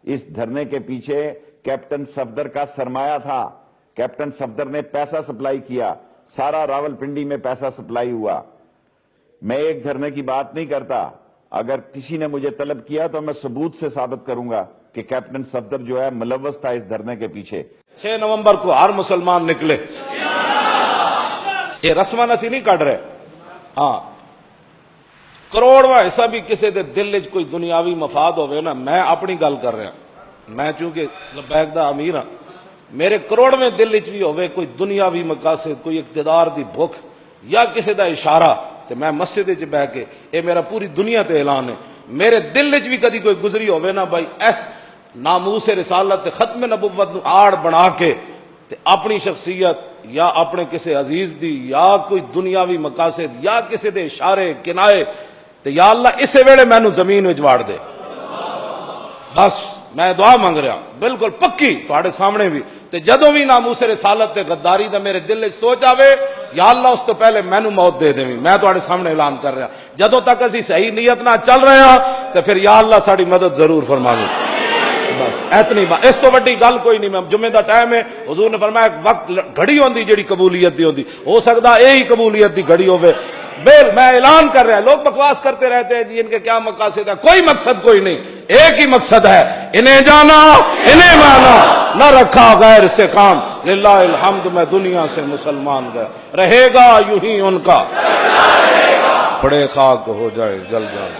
اس دھرنے کے پیچھے کیپٹن صفدر کا سرمایہ تھا. کیپٹن صفدر نے پیسہ سپلائی کیا, سارا راولپنڈی میں پیسہ سپلائی ہوا. میں ایک دھرنے کی بات نہیں کرتا, اگر کسی نے مجھے طلب کیا تو میں ثبوت سے ثابت کروں گا کہ کیپٹن صفدر جو ہے ملوث تھا اس دھرنے کے پیچھے. 6 نومبر کو ہر مسلمان نکلے. یہ رسماں اسی نہیں کٹ رہے. ہاں کروڑواں حصہ بھی کسی دے دل وچ کوئی دنیاوی مفاد ہوئے نا, میں اپنی گل کر رہا, میں چونکہ لبیک دا امیر ہاں, میرے کروڑویں دل وچ بھی ہوئے کوئی دنیاوی مقاصد, کوئی اقتدار دی بھوک یا کسی دا اشارہ, تے میں مسجد وچ بیٹھ کے, اے میرا پوری دنیا تے اعلان ہے, میرے دل وچ بھی کدی کوئی گزری ہوئے نا بھائی ایس ناموس رسالت ختم نبوت نو آڑ بنا کے تے اپنی شخصیت یا اپنے کسی عزیز دی یا کوئی دنیاوی مقاصد یا کسی دے اشارے کنائے, تے یا اللہ اسے ویلے مینوں زمین وچ واڑ دے. بس میں دعا مانگ رہا بالکل پکی تہاڈے سامنے بھی, تے جدوں بھی ناموس رسالت تے غداری دا میرے دل وچ سوچ آوے, یا اللہ اس تو پہلے مینوں موت دے دیویں. میں تہاڈے سامنے اعلان کر رہا, جدوں تک اسی صحیح نیت نہ چل رہے ہاں تے پھر یا اللہ ساڈی مدد ضرور فرماویں. بس اتنی بات, اس تو بڑی گل کوئی نہیں. میں جمعے دا ٹائم ہے, حضور نے فرمایا ایک وقت گھڑی ہوندی جڑی قبولیت دی ہوندی, ہو سکدا یہی قبولیت دی گھڑی ہوے. میں اعلان کر رہا, لوگ بکواس کرتے رہتے ہیں جی ان کے کیا مقاصد ہے, کوئی مقصد کوئی نہیں, ایک ہی مقصد ہے, انہیں جانا انہیں مانا, نہ رکھا غیر سے کام, للہ الحمد میں دنیا سے مسلمان گیا, رہے گا یوں ہی ان کا, بڑے خاک ہو جائے جل جائے.